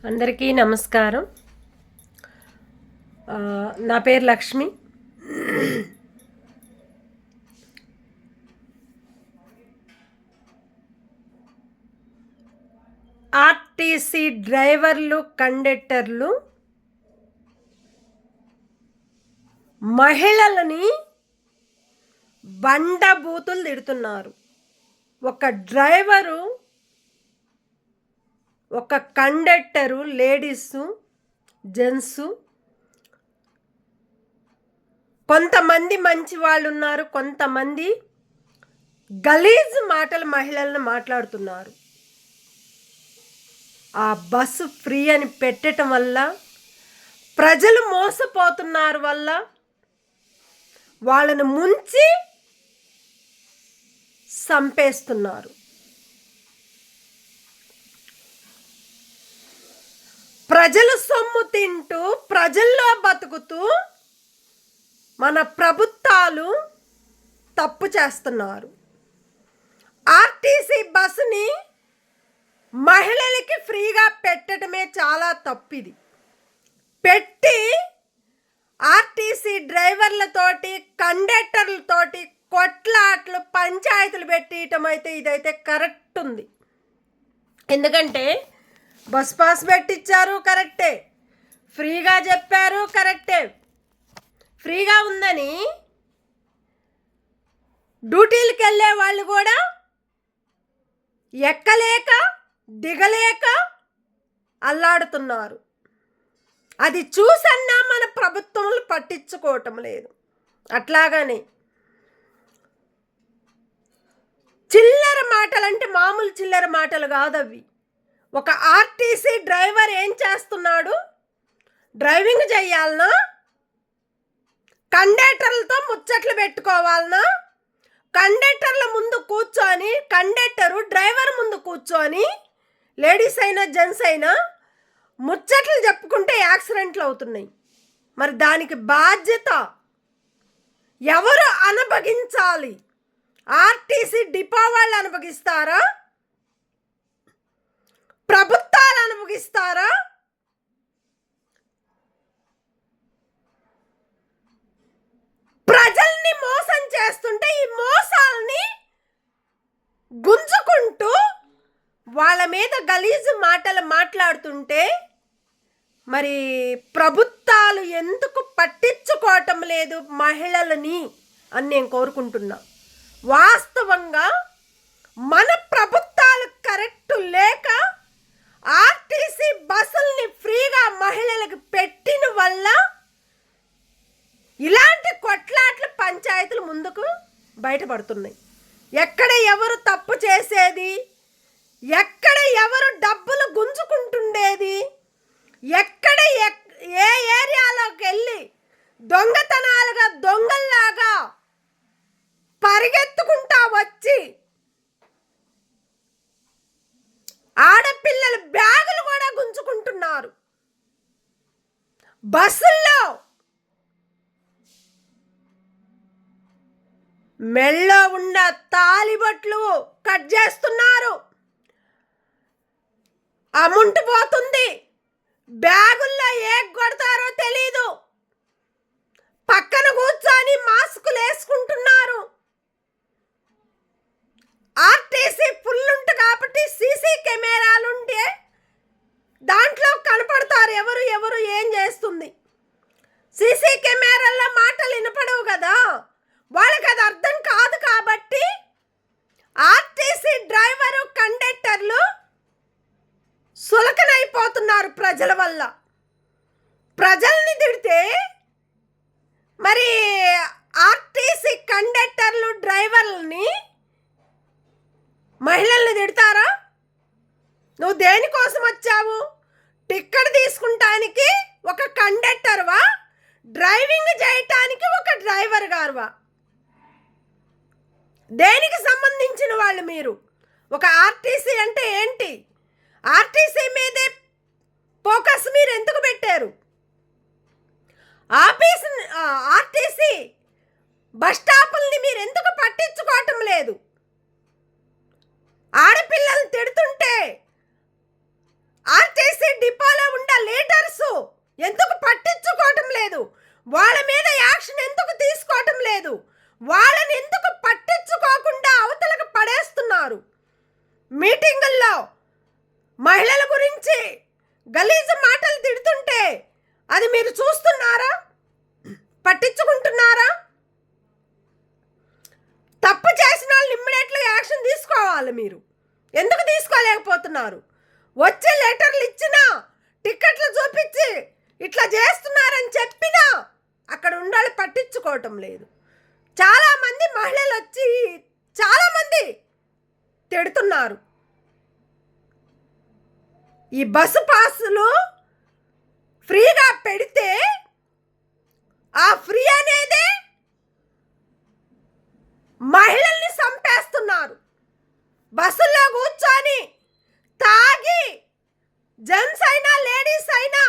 అందరికీ నమస్కారం. నా పేరు లక్ష్మి. ఆర్టీసీ డ్రైవర్లు, కండక్టర్లు మహిళలని బండబూతులు తిడుతున్నారు. ఒక డ్రైవరు, ఒక కండక్టరు, లేడీసు, జెంట్సు, కొంతమంది మంచి వాళ్ళు ఉన్నారు, కొంతమంది గలీజ్ మాటలు మహిళలను మాట్లాడుతున్నారు. ఆ బస్సు ఫ్రీ అని పెట్టడం వల్ల ప్రజలు మోసపోతున్నారు వల్ల వాళ్ళను ముంచి సంపేస్తున్నారు. ప్రజలు సొమ్ము తింటూ ప్రజల్లో బతుకుతూ మన ప్రభుత్వాలు తప్పు చేస్తున్నారు. ఆర్టీసీ బస్సుని మహిళలకి ఫ్రీగా పెట్టడమే చాలా తప్పిది. పెట్టి ఆర్టీసీ డ్రైవర్లతోటి, కండక్టర్లతోటి కొట్లాట్లు, పంచాయతీలు పెట్టడం అయితే ఇదైతే కరెక్ట్ ఉంది. ఎందుకంటే బస్ పాస్ పెట్టించారు, కరెక్టే. ఫ్రీగా చెప్పారు, కరెక్టే. ఫ్రీగా ఉందని డ్యూటీలకు వెళ్ళే వాళ్ళు కూడా ఎక్కలేక దిగలేక అల్లాడుతున్నారు. అది చూసన్నా మన ప్రభుత్వములు పట్టించుకోవటం లేదు. అట్లాగని చిల్లర మాటలంటే మామూలు చిల్లర మాటలు కాదవి. ఒక ఆర్టీసీ డ్రైవర్ ఏం చేస్తున్నాడు? డ్రైవింగ్ చేయాలనా? కండక్టర్లతో ముచ్చట్లు పెట్టుకోవాలనా? కండక్టర్ల ముందు కూర్చొని, కండక్టరు డ్రైవర్ ముందు కూర్చొని, లేడీస్ అయినా జెంట్స్ అయినా ముచ్చట్లు చెప్పుకుంటే యాక్సిడెంట్లు అవుతున్నాయి. మరి దానికి బాధ్యత ఎవరు అనుభవించాలి? ఆర్టీసీ డిపో వాళ్ళు అనుభవిస్తారా? ప్రభుత్వాలు అనుభవిస్తారా? ప్రజల్ని మోసం చేస్తుంటే ఈ మోసాలని గుంజుకుంటూ వాళ్ళ మీద గలీజు మాటలు మాట్లాడుతుంటే మరి ప్రభుత్వాలు ఎందుకు పట్టించుకోవటం లేదు మహిళలని అని నేను కోరుకుంటున్నా. వాస్తవంగా మన ప్రభుత్వాలు కరెక్ట్ లేక ఆర్టీసీ బస్సుల్ని ఫ్రీగా మహిళలకు పెట్టిన వల్ల ఇలాంటి కొట్లాట్ల పంచాయతీలు ముందుకు బయటపడుతున్నాయి. ఎక్కడ ఎవరు తప్పు చేసేది, ఎక్కడ ఎవరు డబ్బులు గుంజుకుంటుండేది, ఎక్కడ ఏ ఏరియాలోకి వెళ్ళి దొంగతనాలుగా దొంగల్లాగా పరిగెత్తుకుంటా వచ్చి ఆడపిల్లల బ్యాగులు కూడా గుంజుకుంటున్నారు. బస్సుల్లో మెళ్ళో ఉన్న తాలిబొట్లు కట్ చేస్తున్నారు. అమౌంట్ పోతుంది. బ్యాగుల్లో ఏ కొడతారో తెలీదు. పక్కన కూర్చొని మాస్కులు వేసుకుంటున్నారు. ఆర్టీసీ ఫుల్ కాబట్టి సీసీ కెమెరాలు ఉంటే దాంట్లో కనపడతారు ఎవరు ఎవరు ఏం చేస్తుంది. సీసీ కెమెరాల్లో మాటలు వినపడవు కదా, వాళ్ళకి అది అర్థం కాదు. కాబట్టి ఆర్టీసీ డ్రైవరు, కండక్టర్లు సులకనైపోతున్నారు ప్రజల వల్ల. ప్రజల్ని తిడితే మరి ఆర్టీసీ కండక్టర్లు, డ్రైవర్లని, మహిళల్ని తిడతారా? నువ్వు దేనికోసం వచ్చావు? టికెట్ తీసుకుంటానికి ఒక కండక్టర్వా? డ్రైవింగ్ చేయటానికి ఒక డ్రైవర్ గారువా? దేనికి సంబంధించిన వాళ్ళు మీరు? ఒక ఆర్టీసీ అంటే ఏంటి? ఆర్టీసీ మీదే ఫోకస్ మీరు ఎందుకు పెట్టారు? ఆర్టీసీ బస్ స్టాపుల్ని మీరు ఎందుకు పట్టించుకోవటం లేదు? ఆడపిల్లలు తిడుతుంటే ఆర్టీసీ డిపోల ఎందుకు పట్టించుకోవటం లేదు? వాళ్ళ మీద యాక్షన్ ఎందుకు తీసుకోవటం లేదు? వాళ్ళని ఎందుకు పట్టించుకోకుండా అవతలకు పడేస్తున్నారు? మీటింగుల్లో మహిళల గురించి గలీజు మాటలు తిడుతుంటే అది మీరు చూస్తున్నారా? పట్టించుకుంటున్నారా? తప్పు చేసిన వాళ్ళు ఇమ్మీడియట్గా యాక్షన్ తీసుకోవాలి. మీరు ఎందుకు తీసుకోలేకపోతున్నారు? వచ్చే లెటర్లు ఇచ్చినా, టిక్కెట్లు చూపించి ఇట్లా చేస్తున్నారని చెప్పినా అక్కడ ఉండాలి పట్టించుకోవటం లేదు. చాలామంది మహిళలు వచ్చి చాలామంది తిడుతున్నారు. ఈ బస్సు పాసులు ఫ్రీగా పెడితే ఆ ఫ్రీ అనేదే మహిళల్ని చంపేస్తున్నారు. బస్సుల్లో కూర్చొని తాగి, జెంట్స్ అయినా లేడీస్ అయినా,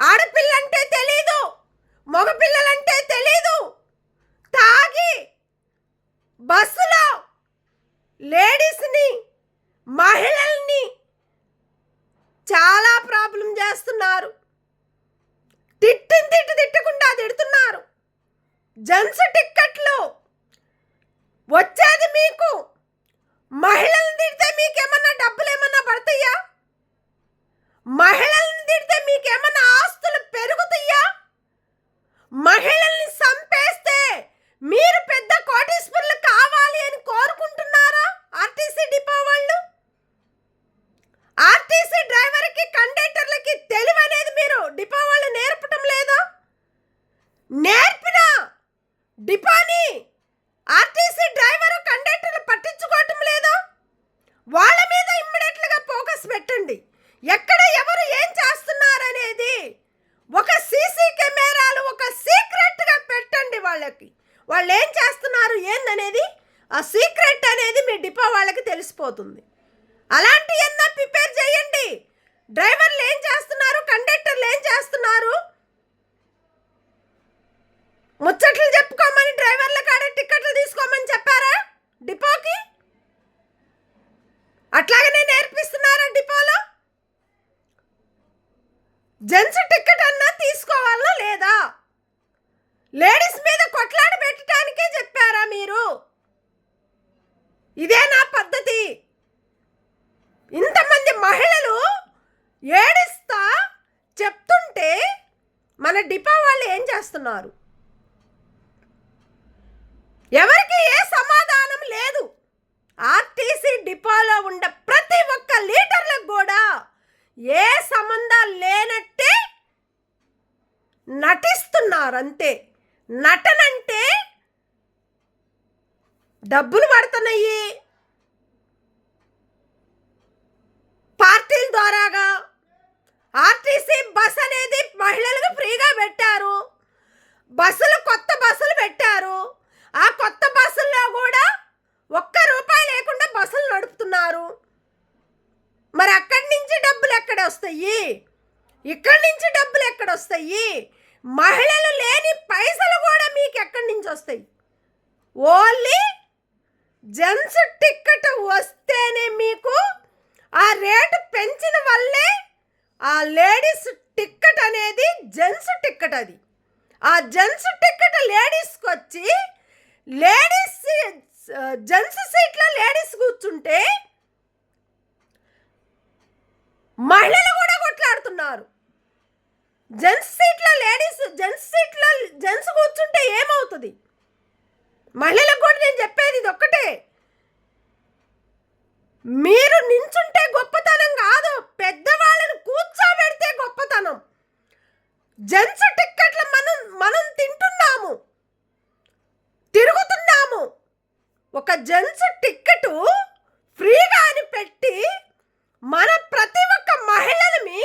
ఆడపిల్లంటే తెలీదు, మగపిల్లలంటే తెలీదు, తాగి బస్సులో లేడీస్ని, మహిళల్ని చాలా ప్రాబ్లం చేస్తున్నారు. తిట్టకుండా తిడుతున్నారు. జెంట్స్ టిక్కెట్లు వచ్చేది మీకు. మహిళల్ని తిడితే మీకేమన్నా డబ్బులు ఏమన్నా పడతాయా? మహిళల్ని తిడితే మీకేమన్నా ఆస్తులు పెరుగుతాయా? మహిళల్ని చంపేస్తే మీరు పెద్ద కోటీశ్వరులు కావాలి అని కోరుకుంటున్నారా? ఆర్టీసీ డిపో వాళ్ళు, ఆర్టీసీ డ్రైవర్కి, కండక్టర్లకి తెలివి అనేది మీరు డిపో వాళ్ళు నేర్పటం లేదా? నేర్పిన డిపోని ఆర్టీసీ డ్రైవరు, కండక్టర్లు పట్టించుకోవటం లేదా? వాళ్ళ మీద ఇమ్మీడియట్గా ఫోకస్ పెట్టండి. ఎక్కడ ఎవరు ఏం చేస్తున్నారనేది ఒక సీసీ కెమెరాలు ఒక సీక్రెట్గా పెట్టండి. వాళ్ళకి వాళ్ళు ఏం చేస్తున్నారు ఏందనేది, ఆ సీక్రెట్ అనేది మీ డిపో వాళ్ళకి తెలిసిపోతుంది. అలాంటి ఎన్నో ప్రిపేర్ చేయండి. డ్రైవర్లు ఏం చేస్తున్నారు, కండక్టర్లు ఏం చేస్తున్నారు, ముచ్చట్లు చెప్పుకోమని డ్రైవర్ల కాడ టిక్కెట్లు తీసుకోమని చెప్పారా డిపోకి? అట్లాగనే నేర్పిస్తున్నారా డిపోలో? జెంట్స్ టిక్కెట్ అన్నా తీసుకోవాలా లేదా? లేడీస్ మీద కొట్లాడ పెట్టడానికే చెప్పారా మీరు? ఇదేనా పద్ధతి? ఇంతమంది మహిళలు ఏడుస్తా చెప్తుంటే మన డిపో వాళ్ళు ఏం చేస్తున్నారు? ఎవరికి ఏ సమాధానం లేదు. ఆర్టీసీ డిపోలో ఉండే ప్రతి ఒక్క లీడర్లకు కూడా ఏ సంబంధం లేనట్టే నటిస్తున్నారు అంతే. నటనంటే డబ్బులు పడుతున్నాయి పార్టీల ద్వారాగా. ఆర్టీసీ బస్ అనేది మహిళలకు ఫ్రీగా పెట్టారు. బస్సులు, కొత్త బస్సులు పెట్టారు. ఆ కొత్త బస్సుల్లో కూడా ₹1 లేకుండా బస్సులు నడుపుతున్నారు. మరి అక్కడి నుంచి డబ్బులు ఎక్కడ వస్తాయి? ఇక్కడి నుంచి డబ్బులు ఎక్కడ వస్తాయి? మహిళలు లేని పైసలు కూడా మీకు ఎక్కడి నుంచి వస్తాయి? ఓన్లీ జెంట్స్ టిక్కెట్ వస్తేనే మీకు ఆ రేటు పెంచిన వల్లే ఆ లేడీస్ టిక్కెట్ అనేది జెంట్స్ టిక్కెట్. అది ఆ జెంట్స్ టిక్కెట్ లేడీస్కి వచ్చి, లేడీస్ జెంట్స్ సీట్లో లేడీస్ కూర్చుంటే మహిళలు కూడా కొట్లాడుతున్నారు. జెంట్స్ సీట్లో లేడీస్, జెంట్స్ సీట్లో జెంట్స్ కూర్చుంటే ఏమవుతుంది? మహిళలకు కూడా నేను చెప్పేది ఇది ఒక్కటే. మీరు నించుంటే గొప్పతనం కాదు, పెద్దవాళ్ళని కూర్చోబెడితే గొప్పతనం. జెంట్స్ టిక్కెట్లు మనం తింటున్నాము, తిరుగుతున్నాము. ఒక జెంట్స్ టిక్కెట్ ఫ్రీగా అని పెట్టి మన ప్రతి ఒక్క మహిళలని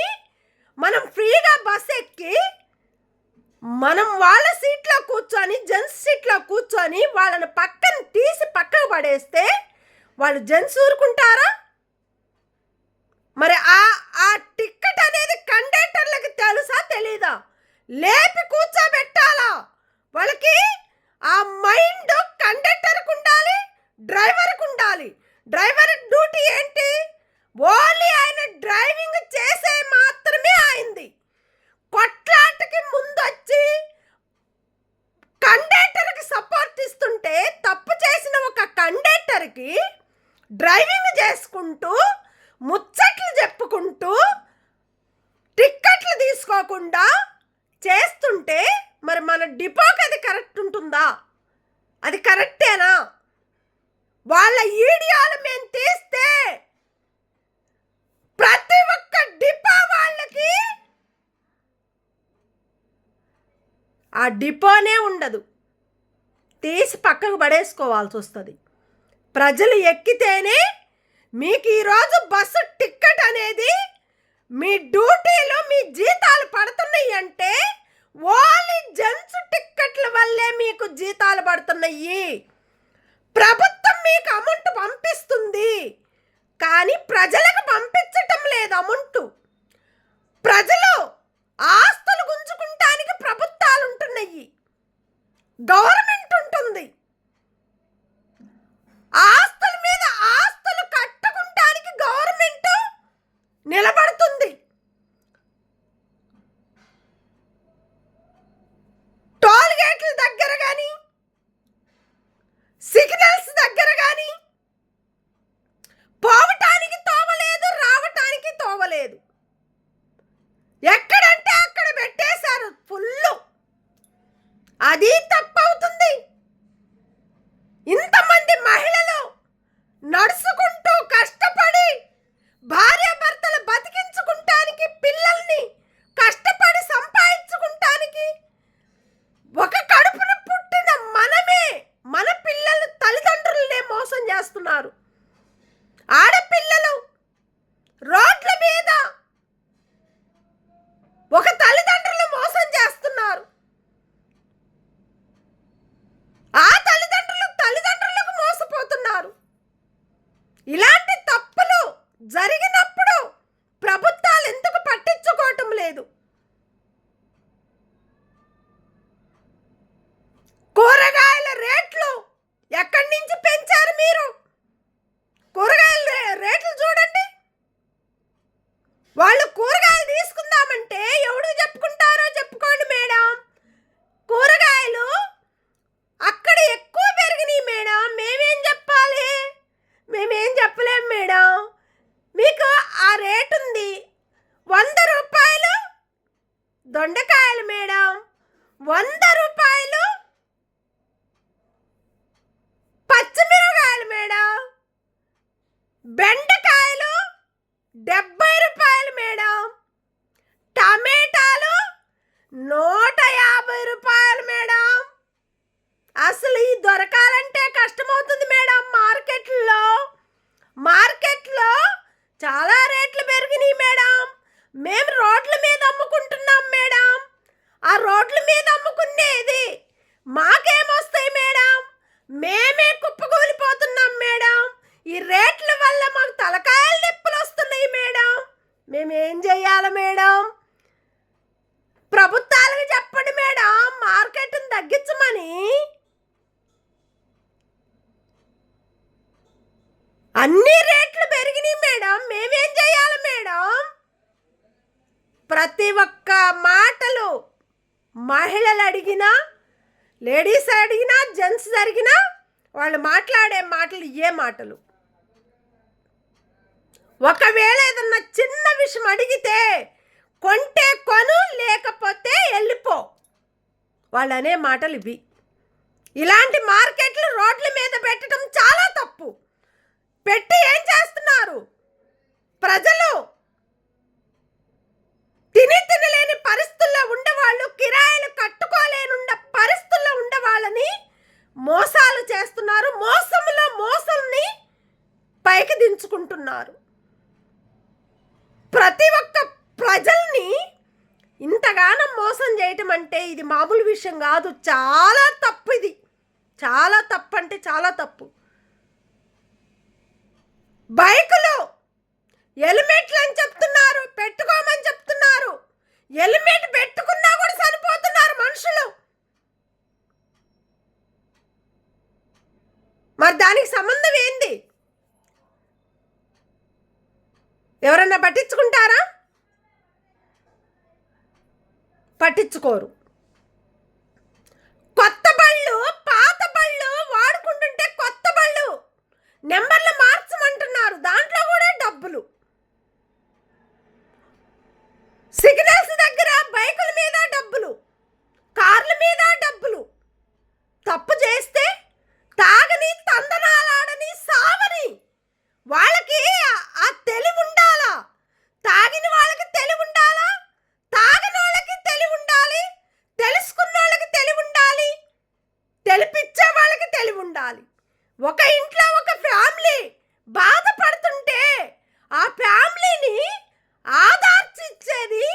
మనం ఫ్రీగా బస్ ఎక్కి మనం వాళ్ళ సీట్లో కూర్చొని, జెంట్స్ సీట్లో కూర్చొని వాళ్ళని పక్కన తీసి పక్కకు పడేస్తే వాళ్ళు జెంట్స్ ఊరుకుంటారా? మరి ఆ టిక్కెట్ అనేది కండక్టర్లకు తెలుసా తెలీదా? లేపి కూర్చోబెట్టాలా? వాళ్ళకి ఆ మైండ్ కండక్టర్కు ఉండాలి, డ్రైవర్కు ఉండాలి. డ్రైవర్ డ్యూటీ ఏంటి? ఓన్లీ ఆయన డ్రైవింగ్ చేసే మాత్రమే అయింది. డ్రైవింగ్ చేసుకుంటూ ముచ్చట్లు చెప్పుకుంటూ టిక్కెట్లు తీసుకోకుండా చేస్తుంటే మరి మన డిపోకి అది కరెక్ట్ ఉంటుందా? అది కరెక్టేనా? వాళ్ళ ఈడియాలు మేము తీస్తే ప్రతి ఒక్క డిపో వాళ్ళకి ఆ డిపోనే ఉండదు, తీసి పక్కకు పడేసుకోవాల్సి వస్తుంది. ప్రజలు ఎక్కితేనే మీకు ఈరోజు బస్సు టిక్కెట్ అనేది మీ డ్యూటీలో మీ జీతాలు పడుతున్నాయి అంటే ఓన్లీ జెంట్స్ టిక్కెట్ల వల్లే మీకు జీతాలు పడుతున్నాయి. ప్రభుత్వం మీకు అమౌంట్ పంపిస్తుంది కానీ ప్రజలకు పంపించటం లేదు అమౌంట్. ప్రజలు ఆస్తులు గుంజుకుంటానికి ప్రభుత్వాలు ఉంటున్నాయి, గవర్నమెంట్ ఉంటుంది. ఆస్తుల మీద ఆస్తులు కట్టుకుంటానికి గవర్నమెంట్ నిలబడుతుంది. టోల్ గేట్ల దగ్గర కానీ సిగ్నల్స్ దగ్గర కానీ పోవటానికి తోవలేదు, రావటానికి తోవలేదు. ఎక్కడంటే అక్కడ పెట్టేశారు ఫుల్లు. అది తప్పవుతుంది. ఇంతమంది మహిళలు నడుచుకుంటూ కష్టపడి భార్యాభర్తలు బతికించుకుంటానికి, పిల్లల్ని కష్టపడి సంపాదించుకుంటానికి, ఒక కడుపున పుట్టిన మనమే మన పిల్లలు తల్లిదండ్రులనే మోసం చేస్తున్నారు. ఆడపిల్లలు రోడ్ల మీద ఒక తల్లిదండ్రులు మోసం చేస్తున్నారు. ఆ తల్లిదండ్రులకు మోసపోతున్నారు. ఇలాంటి తప్పులు జరిగినప్పుడు ప్రభుత్వాలు ఎందుకు పట్టించుకోవటం లేదు? కూరగాయల రేట్లు ఎక్కడి నుంచి పెంచారు మీరు? కూరగాయల రేట్లు చూడండి. వాళ్ళు కూరగాయలు తీసుకుందామంటే ఎవడు చెప్పుకుంటారో చెప్పుకోండి మేడం. కూరగాయలు అక్కడ ఎక్కువ పెరిగినాయి మేడం. మేమేం చెప్పాలి? మేమేం చెప్పలేం మేడం. మీకు ఆ రేటు ఉంది. 100 రూపాయలు దొండకాయలు మేడం, 100 రూపాయలు పచ్చిమిరకాయలు మేడం, బెండకాయలు 70 రూపాయలు మేడం, టమాటాలు 150 రూపాయలు మేడం. అసలు ఈ దొరకాలంటే కష్టమవుతుంది మేడం. మార్కెట్లో చాలా రేట్లు పెరిగినాయి మేడం. మేము రోడ్ల మీద అమ్ముకుంటున్నాం మేడం. ఆ రోడ్ల మీద అమ్ముకునేది మాకేమొస్తాయి మేడం? మేమే కుప్పకూలిపోతున్నాం మేడం. ఈ రేట్ల వల్ల మాకు తలకాయల నొప్పులు వస్తున్నాయి మేడం. మేమేం చెయ్యాలి మేడం? ప్రభుత్వాలకు చెప్పండి మేడం మార్కెట్ని తగ్గించమని. అన్ని రేట్లు పెరిగినాయి మేడం. మేమేం చేయాలి మేడం? ప్రతి ఒక్క మాటలు మహిళలు అడిగినా, లేడీస్ అడిగినా, జెంట్స్ అడిగినా వాళ్ళు మాట్లాడే మాటలు ఏ మాటలు? ఒకవేళ ఏదన్నా చిన్న విషయం అడిగితే కొంటే కొను, లేకపోతే వెళ్ళిపో, వాళ్ళు అనే మాటలు ఇవి. ఇలాంటి మార్కెట్లు రోడ్ల మీద పెట్టడం చాలా తప్పు. పెట్టి ఏం చేస్తున్నారు? ప్రజలు తినలేని పరిస్థితుల్లో ఉండేవాళ్ళు, కిరాయిలు కట్టుకోలేనున్న పరిస్థితుల్లో ఉండేవాళ్ళని మోసాలు చేస్తున్నారు. మోసంని పైకి దించుకుంటున్నారు. ప్రతి ఒక్క ప్రజల్ని ఇంతగానం మోసం చేయటం అంటే ఇది మామూలు విషయం కాదు. చాలా తప్పు. ఇది చాలా తప్పు, అంటే చాలా తప్పు. బైకులు హెల్మెట్లు అని చెప్తున్నారు, పెట్టుకోమని చెప్తున్నారు. హెల్మెట్ పెట్టుకున్నా కూడా చనిపోతున్నారు మనుషులు. మరి దానికి సంబంధం ఏంది? ఎవరన్నా పట్టించుకుంటారా? పట్టించుకోరు. కొత్త బళ్ళు, పాత బళ్ళు వాడుకుంటుంటే కొత్త బళ్ళు నెంబర్లు మార్చమంటే చేస్తున్నారు, దాంట్లో కూడా డబ్బులు. సిగ్నల్స్ దగ్గర బైకుల మీద డబ్బులు, కార్ల మీద డబ్బులు. తప్పు చేస్తే తాగని, తందనాలాడని, సావని వాళ్ళకి ఆ తెలివి ఉండాలా. తాగిన వాళ్ళకి తెలివి ఉండాలా, తాగని వాళ్ళకి తెలివి ఉండాలి, తెలుసుకున్న వాళ్ళకి తెలివి ఉండాలి, తెలిపిచ్చే వాళ్ళకి తెలివి ఉండాలి. ఒక ఇంట్లో ఒక ఫ్యామిలీ బాధపడుతుంటే ఆ ఫ్యామిలీని ఆదర్శించేది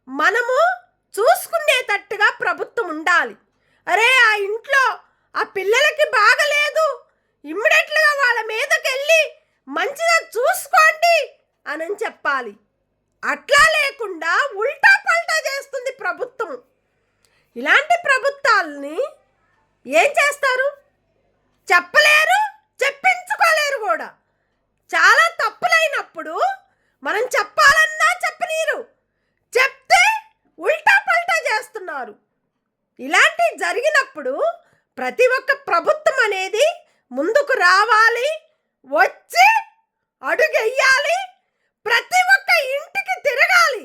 మనము చూసుకునేటట్టుగా ప్రభుత్వం ఉండాలి. అరే ఆ ఇంట్లో ఆ పిల్లలకి బాగలేదు, ఇమ్మీడియట్గా వాళ్ళ మీదకి వెళ్ళి మంచిగా చూసుకోండి అని చెప్పాలి. అట్లా లేకుండా ఉల్టా పల్టా చేస్తుంది ప్రభుత్వం. ఇలాంటి ప్రభుత్వాలని ఏం చేస్తారు? చెప్పలేరు, చెప్పించుకోలేరు కూడా. చాలా తప్పులైనప్పుడు మనం చెప్పాలన్నా చెప్పనీరు, చెప్తే ఉల్టా పల్టా చేస్తున్నారు. ఇలాంటి జరిగినప్పుడు ప్రతి ఒక్క ప్రభుత్వం అనేది ముందుకు రావాలి, వచ్చి అడుగెయ్యాలి, ప్రతి ఒక్క ఇంటికి తిరగాలి.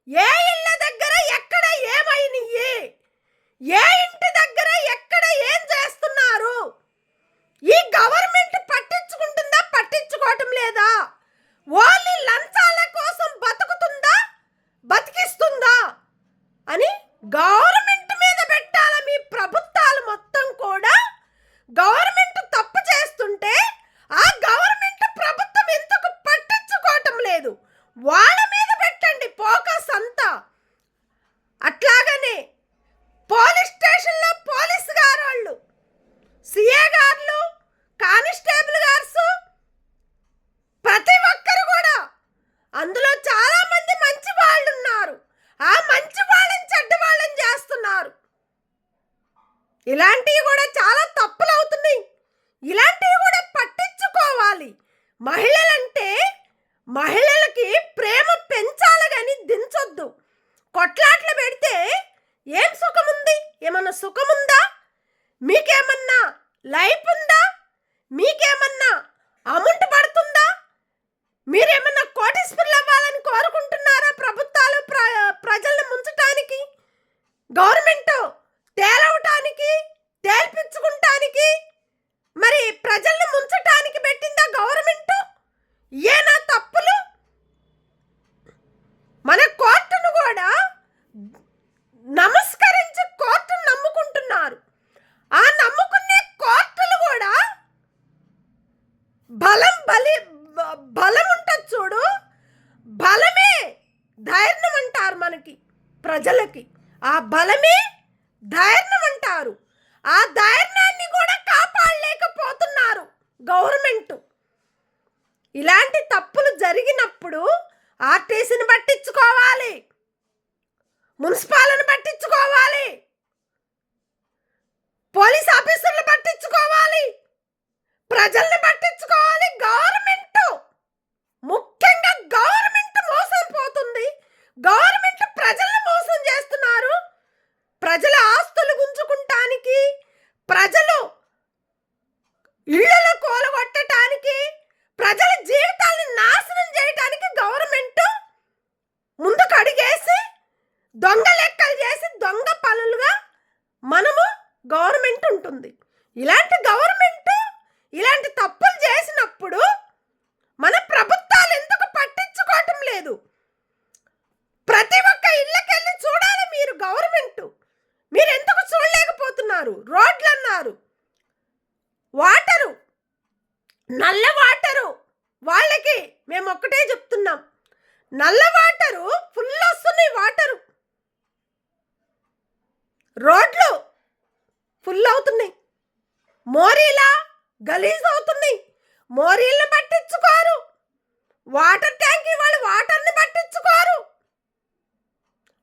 ఏ ఇళ్ళ దగ్గర ఎక్కడ ఏమైనాయి, ఏ ఇంటి దగ్గర ఎక్కడ ఏం చేస్తున్నారు, ఈ గవర్నమెంట్ పట్టించుకుంటుందా, పట్టించుకోవటం లేదా, ఓన్లీ లంచాల కోసం బతుకుతుందా, బతికిస్తుందా అని గవర్నమెంట్ మీద పెట్టాల. మీ ప్రభుత్వాలు మొత్తం కూడా గవర్నమెంట్ తప్పు చేస్తుంటే ఆ గవర్నమెంట్ ప్రభుత్వం ఎందుకు పట్టించుకోవటం లేదు, వాళ్ళ మీద పెట్టండి ఫోకస్ అంతా. అట్లాగనే పోలీస్ స్టేషన్లో పోలీసు గారు వాళ్ళు, సిఏ గారు, కానిస్టేబుల్ గారు, ప్రతి ఒక్కరు కూడా అందులో చాలా మంది మంచి వాళ్ళు ఉన్నారు. ఆ మంచి వాళ్ళని చెడ్డ వాళ్ళని చేస్తున్నారు. ఇలాంటివి కూడా చాలా తప్పులు అవుతున్నాయి. ఇలాంటివి కూడా పట్టించుకోవాలి. మహిళలంటే మహిళలకి ప్రేమ పెంచాలి కానీ దించొద్దు. కొట్లాట్లు పెడితే ఏం సుఖముంది? ఏమన్నా సుఖముందా? మీకేమన్నా లైఫ్ ఉందా? మీకేమన్నా అమౌంట్ పడుతుందా? మీరేమన్నా కోటీశ్వరులు అవ్వాలని కోరుకుంటున్నారా? ప్రభుత్వాలు ప్రజల్ని ముంచటానికి, గవర్నమెంట్ తేలవటానికి, తేల్పించుకుంటానికి, మరి ప్రజల్ని ముంచటానికి పెట్టిందా గవర్నమెంట్? ఏనా తప్పులు? మన కోర్టును కూడా నమస్కరించి కోర్టును నమ్ముకుంటున్నారు. ఆ నమ్ముకునే కోర్టులు కూడా బలం ఉంటుంది చూడు, బలమే ధైర్యం అంటారు మనకి ప్రజలకి. ఆ బలమే ధైర్యం అంటారు. ఆ ధైర్యాన్ని కూడా కాపాడలేకపోతున్నారు గవర్నమెంట్. ఇలాంటి తప్పులు జరిగినప్పుడు ఆర్టీసీని పట్టించుకోవాలి, మున్సిపాలను పట్టించుకోవాలి, పోలీస్ ఆఫీసర్లు పట్టించుకోవాలి, ప్రజల్ని పట్టించుకోవాలి. గవర్నమెంట్, ముఖ్యంగా గవర్నమెంట్ మోసం పోతుంది. గవర్నమెంట్ ప్రజల్ని మోసం చేస్తున్నారు. ప్రజల ఆస్తులు గుంజుకుంటానికి, ప్రజలు ఇళ్లలో కూలగొట్టడానికి, ప్రజల జీవితాలను నాశనం చేయడానికి గవర్నమెంట్ ముందుకు అడిగేసి దొంగ లెక్కలు చేసి దొంగ పనులుగా మనము గవర్నమెంట్ ఉంటుంది. ఇలాంటి గవర్నమెంట్ ఇలాంటి తప్పులు చేసినప్పుడు మన ప్రభుత్వాలు ఎందుకు పట్టించుకోవటం లేదు? ప్రతి ఒక్క ఇళ్ళకెళ్ళి చూడాలి మీరు గవర్నమెంట్. మీరు ఎందుకు చూడలేకపోతున్నారు? రోడ్లు అన్నారు, వాటరు, నల్ల వాటరు, వాళ్ళకి మేము ఒక్కటే చెప్తున్నాం, నల్ల వాటరు ఫుల్ వస్తున్నాయి. వాటరు, రోడ్లు ఫుల్ అవుతున్నాయి. మోరీలా గలీజ్ అవుతున్నాయి. మోరీలను పట్టించుకోరు. వాటర్ ట్యాంక్ వాళ్ళు వాటర్ని పట్టించుకోరు.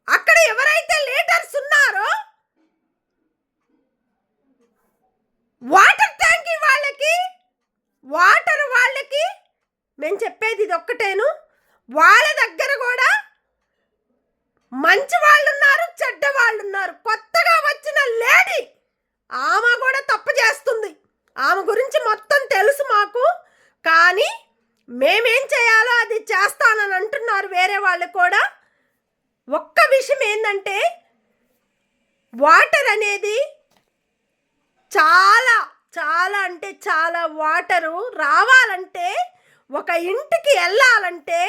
అక్కడ ఎవరైతే లీడర్స్ ఉన్నారో వాటర్ ట్యాంక్ వాళ్ళకి మేము చెప్పేది ఇది ఒక్కటేను. వాళ్ళ దగ్గర కూడా మంచి వాళ్ళు ఉన్నారు, చెడ్డ వాళ్ళు ఉన్నారు. కొత్తగా వచ్చిన లేడీ ఆమె కూడా తప్పు చేస్తుంది. ఆమె గురించి మొత్తం తెలుసు మాకు. కానీ చెప్తున్నారు వేరే వాళ్ళు కూడా. ఒక్క విషయం ఏంటంటే, వాటర్ అనేది చాలా చాలా అంటే చాలా వాటరు రావాలంటే, ఒక ఇంటికి వెళ్ళాలంటే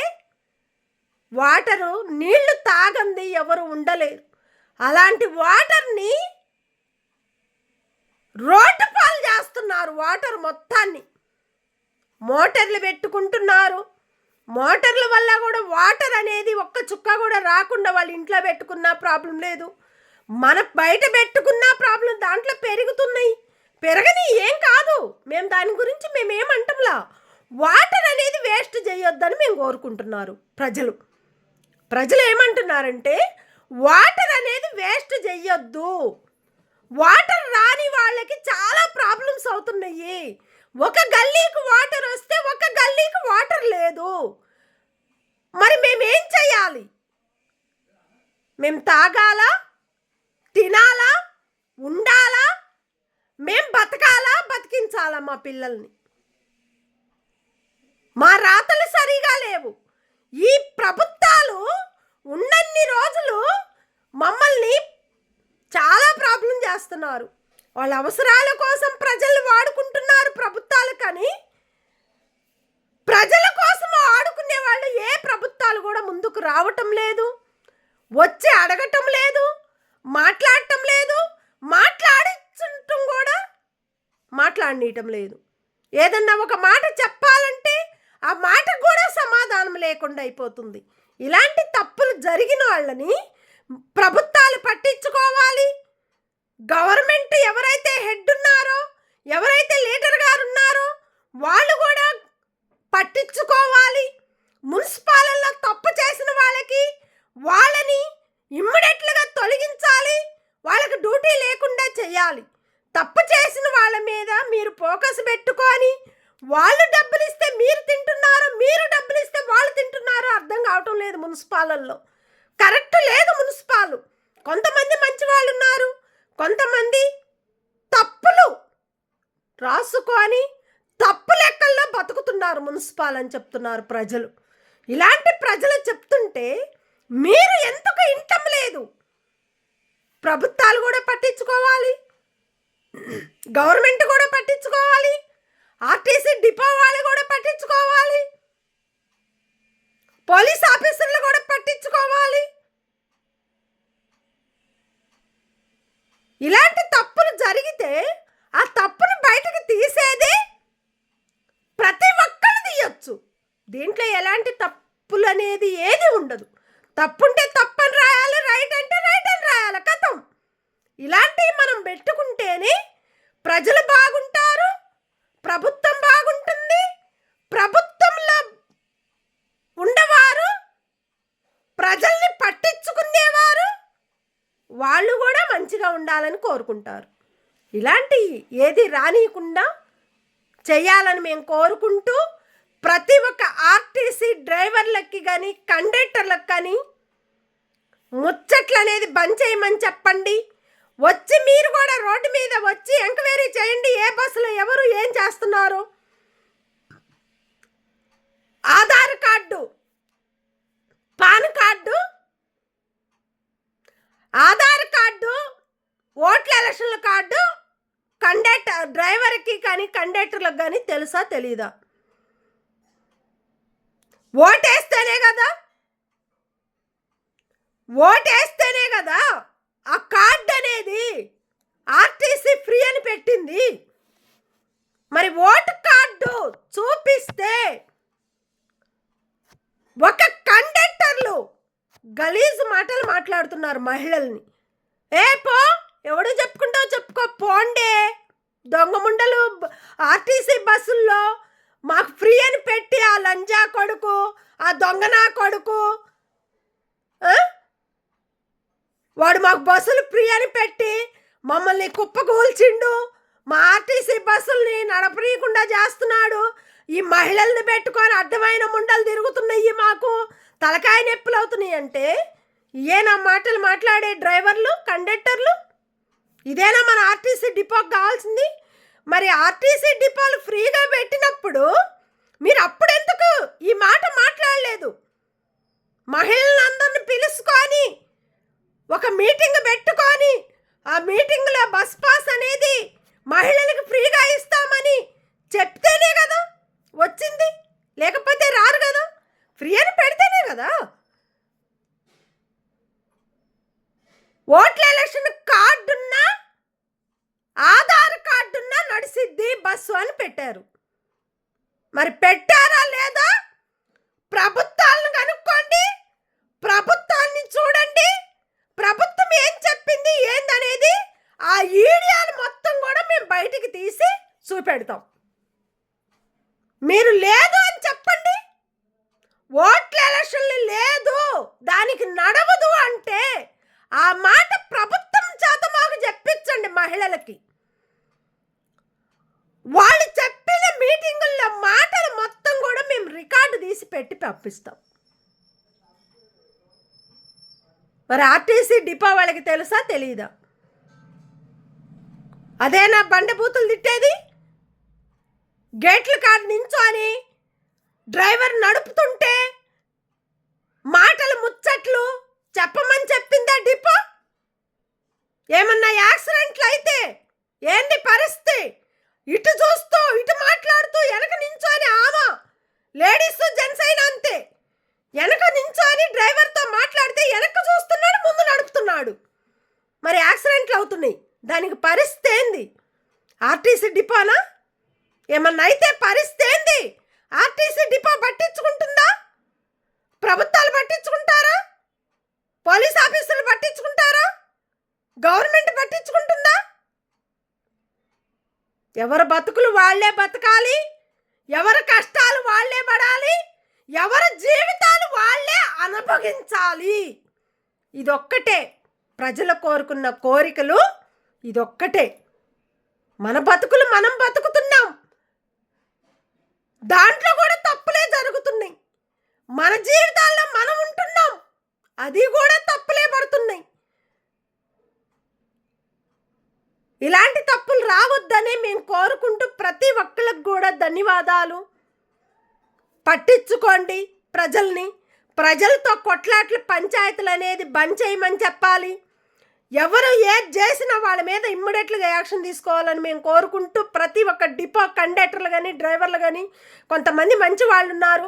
వాటరు నీళ్లు తాగంది ఎవరు ఉండలేరు. అలాంటి వాటర్ని రోడ్డు పాలు చేస్తున్నారు. వాటర్ మొత్తాన్ని మోటార్లు పెట్టుకుంటున్నారు. మోటార్ల వల్ల కూడా వాటర్ అనేది ఒక్క చుక్క కూడా రాకుండా వాళ్ళ ఇంట్లో పెట్టుకున్నా ప్రాబ్లం లేదు, మన బయట పెట్టుకున్నా ప్రాబ్లం. దాంట్లో పెరుగుతున్నాయి, పెరగని ఏం కాదు. మేము దాని గురించి మేమేమంటాంలా. వాటర్ అనేది వేస్ట్ చేయొద్దని మేము కోరుకుంటున్నారు ప్రజలు ఏమంటున్నారంటే, వాటర్ అనేది వేస్ట్ చెయ్యొద్దు. వాటర్ రాని వాళ్ళకి చాలా ప్రాబ్లమ్స్ అవుతున్నాయి. ఒక గల్లీకి వాటర్ వస్తే ఒక గల్లీకి వాటర్ లేదు. మరి మేమేం చేయాలి? మేము తాగాలా, తినాలా, ఉండాలా, మేం బతకాలా, బతికించాలా మా పిల్లల్ని? మా రాతలు సరిగా లేవు. ఈ ప్రభుత్వాలు ఉన్నన్ని రోజులు మమ్మల్ని చాలా ప్రాబ్లం చేస్తున్నారు. వాళ్ళ అవసరాల కోసం ప్రజలు వాడుకుంటున్నారు ప్రభుత్వాలు, కానీ ప్రజల కోసం ఆడుకునే వాళ్ళు ఏ ప్రభుత్వాలు కూడా ముందుకు రావటం లేదు, వచ్చి అడగటం లేదు, మాట్లాడటం లేదు, మాట్లాడించటం కూడా మాట్లాడనీయటం లేదు. ఏదన్నా ఒక మాట చెప్పాలంటే ఆ మాటకు కూడా సమాధానం లేకుండా అయిపోతుంది. ఇలాంటి తప్పులు జరిగిన వాళ్ళని ప్రభుత్వాలు పట్టించుకోవాలి. గవర్నమెంట్ ఎవరైతే హెడ్ ఉన్నారో, ఎవరైతే లీడర్ గారు ఉన్నారో వాళ్ళు కూడా పట్టించుకోవాలి. మున్సిపాలలో తప్పు చేసిన వాళ్ళని ఇమ్మీడియట్లుగా తొలగించాలి. వాళ్ళకి డ్యూటీ లేకుండా చేయాలి. తప్పు చేసిన వాళ్ళ మీద మీరు ఫోకస్ పెట్టుకొని, వాళ్ళు డబ్బులు ఇస్తే మీరు తింటున్నారు, మీరు డబ్బులు ఇస్తే వాళ్ళు తింటున్నారు, అర్థం కావటం లేదు. మున్సిపాలల్లో కరెక్ట్ లేదు. మున్సిపాలు కొంతమంది మంచి వాళ్ళు ఉన్నారు, కొంతమంది తప్పులు రాసుకొని తప్పు లెక్కల్లో బతుకుతున్నారు మున్సిపాల్ అని చెప్తున్నారు ప్రజలు. ఇలాంటి ప్రజలు చెప్తుంటే మీరు ఎందుకు ఇంటం లేదు? ప్రభుత్వాలు కూడా పట్టించుకోవాలి, గవర్నమెంట్ కూడా పట్టించుకోవాలి, ఆర్టీసీ డిపో వాళ్ళు కూడా పట్టించుకోవాలి, పోలీస్ ఆఫీసర్లు కూడా పట్టించుకోవాలి. ఇలాంటి తప్పులు జరిగితే ఆ తప్పును బయటకు తీసేది ప్రతి ఒక్కరు తీయొచ్చు. దీంట్లో ఎలాంటి తప్పులు అనేది ఏది ఉండదు. తప్పుంటే తప్పని రాయాలి, రైట్ అంటే రైట్ అని రాయాలి, కథం. ఇలాంటివి మనం పెట్టుకుంటేనే ప్రజలు బాగుంటారు, ప్రభుత్వం బాగుంటుంది. ప్రభుత్వంలో ఉండవారు, ప్రజల్ని పట్టించుకునేవారు, వాళ్ళు కూడా మంచిగా ఉండాలని కోరుకుంటారు. ఇలాంటి ఏది రానియకుండా చేయాలని మేము కోరుకుంటూ, ప్రతి ఒక్క ఆర్టీసీ డ్రైవర్లకి కానీ కండక్టర్లకు కానీ ముచ్చట్లు అనేది బంద్ చేయమని చెప్పండి. వచ్చి మీరు కూడా రోడ్డు మీద వచ్చి ఎంక్వైరీ చేయండి, ఏ బస్సులో ఎవరు ఏం చేస్తున్నారు. Aadhaar card, pan card, Aadhaar card, ఓట్ల ఎలక్షన్ల కార్డు డ్రైవర్కి కానీ కండక్టర్లకు కానీ తెలుసా తెలీదా? ఓటేస్తేనే కదా ఆ కార్డు అనేది ఆర్టీసీ ఫ్రీ అని పెట్టింది. మరి ఓటు కార్డు చూపిస్తే ఒక కండక్టర్లు గలీజు మాటలు మాట్లాడుతున్నారు మహిళల్ని. పో, ఎవడు చెప్పుకుంటావు చెప్పుకో, పోండే దొంగ ముండలు. ఆర్టీసీ బస్సుల్లో మాకు ఫ్రీ అని పెట్టి ఆ లంజా కొడుకు, ఆ దొంగనా కొడుకు, వాడు మాకు బస్సులు ఫ్రీ అని పెట్టి మమ్మల్ని కుప్పకూల్చిండు, మా ఆర్టీసీ బస్సుల్ని నడపనీయకుండా చేస్తున్నాడు. ఈ మహిళల్ని పెట్టుకొని అడ్డమైన ముండలు తిరుగుతున్నాయి, మాకు తలకాయ నొప్పులు అవుతున్నాయి అంటే ఇయేనా మాటలు మాట్లాడే డ్రైవర్లు, కండక్టర్లు? ఇదేనా మన ఆర్టీసీ డిపోకి కావాల్సింది? మరి ఆర్టీసీ డిపోలు ఫ్రీగా పెట్టినప్పుడు మీరు అప్పుడెందుకు ఈ మాట మాట్లాడలేదు? మహిళలందరిని పిలుచుకొని ఒక మీటింగ్ పెట్టుకొని ఆ మీటింగ్లో బస్ పాస్ అనేది మహిళలకు ఫ్రీగా ఇస్తామని చెప్తేనే కదా వచ్చింది, లేకపోతే రారు కదా. ఫ్రీ అని పెడితేనే కదా. ఓట్ల ఎలక్షన్ కార్డున్నా ఆధార్ కార్డున్నా నడిసిద్ది బస్సు అని పెట్టారు. మరి పెట్టారా లేదా ప్రభుత్వాలను కనుక్కోండి, ప్రభుత్వాన్ని చూడండి, ప్రభుత్వం ఏం చెప్పింది ఏందనేది ఆ వీడియోలు మొత్తం కూడా మేము బయటికి తీసి చూపెడతాం. మీరు లేదు అని చెప్పండి. ఓట్ల ఎలక్షన్లు లేదు, దానికి నడవదు అంటే ఆ మాట ప్రభుత్వం చేత మాకు చెప్పించండి. మహిళలకి వాళ్ళు చెప్పిన మీటింగుల్లో మాటలు మొత్తం కూడా మేము రికార్డు తీసి పెట్టి పంపిస్తాం. మరి ఆర్టీసీ డిపో వాళ్ళకి తెలుసా తెలీదా? అదేనా బండి బూతులు తిట్టేది? గేట్ల కాడ నించోని డ్రైవర్ నడుపుతుంటే మాటలు ముచ్చట్లు చెప్పమని చెప్పిందా డిపో? ఏమన్నా యాక్సిడెంట్లు అయితే ఏంటి పరిస్థితి? ఇటు చూస్తూ ఇటు మాట్లాడుతూ వెనక నించోని ఆమె లేడీస్ జెంట్స్ అయినా అంతే, వెనక నించోని డ్రైవర్తో మాట్లాడితే వెనక చూస్తున్నాడు, ముందు నడుపుతున్నాడు. మరి యాక్సిడెంట్లు అవుతున్నాయి, దానికి పరిస్థితి ఏంది? ఆర్టీసీ డిపోనా? ఏమన్నా అయితే పరిస్థితి ఏంది? ఆర్టీసీ డిపో పట్టించుకుంటుందా? ప్రభుత్వాలు పట్టించుకుంటారా? పోలీస్ ఆఫీసులు పట్టించుకుంటారా? గవర్నమెంట్ పట్టించుకుంటుందా? ఎవరి బతుకులు వాళ్లే బతకాలి, ఎవరి కష్టాలు వాళ్లే పడాలి, ఎవరి జీవితాలు వాళ్లే అనుభవించాలి. ఇదొక్కటే ప్రజలు కోరుకున్న కోరికలు, ఇదొక్కటే. మన బతుకులు మనం బతుకుతున్నాం, దాంట్లో కూడా తప్పులే జరుగుతున్నాయి. మన జీవితాల్లో మనం ఉంటున్నాం, అది కూడా తప్పులే పడుతున్నాయి. ఇలాంటి తప్పులు రావద్దని మేము కోరుకుంటూ ప్రతి ఒక్కరికి కూడా ధన్యవాదాలు. పట్టించుకోండి ప్రజల్ని, ప్రజలతో కొట్లాట్ల పంచాయతీలు అనేది బంద్ చేయమని చెప్పాలి. ఎవరు ఏది చేసినా వాళ్ళ మీద ఇమ్మీడియట్గా యాక్షన్ తీసుకోవాలని మేము కోరుకుంటూ ప్రతి ఒక్క డిపో కండక్టర్లు కానీ డ్రైవర్లు కానీ కొంతమంది మంచి వాళ్ళు ఉన్నారు,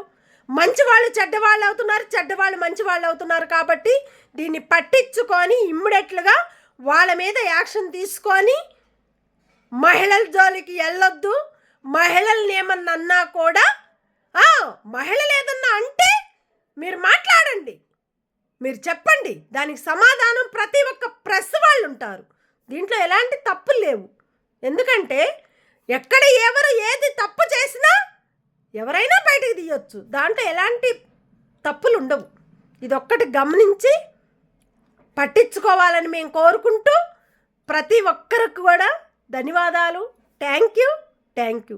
మంచి వాళ్ళు చెడ్డవాళ్ళు అవుతున్నారు, చెడ్డవాళ్ళు మంచి వాళ్ళు అవుతున్నారు. కాబట్టి దీన్ని పట్టించుకొని ఇమ్మీడియట్గా వాళ్ళ మీద యాక్షన్ తీసుకొని మహిళల జోలికి వెళ్ళొద్దు. మహిళల్ని ఏమన్నా అన్నా కూడా మహిళలు ఏదన్నా అంటే మీరు మాట్లాడండి, మీరు చెప్పండి, దానికి సమాధానం ప్రతి ఒక్క ప్రెస్ వాళ్ళు ఉంటారు. దీంట్లో ఎలాంటి తప్పులు లేవు. ఎందుకంటే ఎక్కడ ఎవరు ఏది తప్పు చేసినా ఎవరైనా బయటకు తీయొచ్చు, దాంట్లో ఎలాంటి తప్పులు ఉండవు. ఇదొక్కటి గమనించి పట్టించుకోవాలని మేము కోరుకుంటూ ప్రతి ఒక్కరికి కూడా ధన్యవాదాలు. Thank you.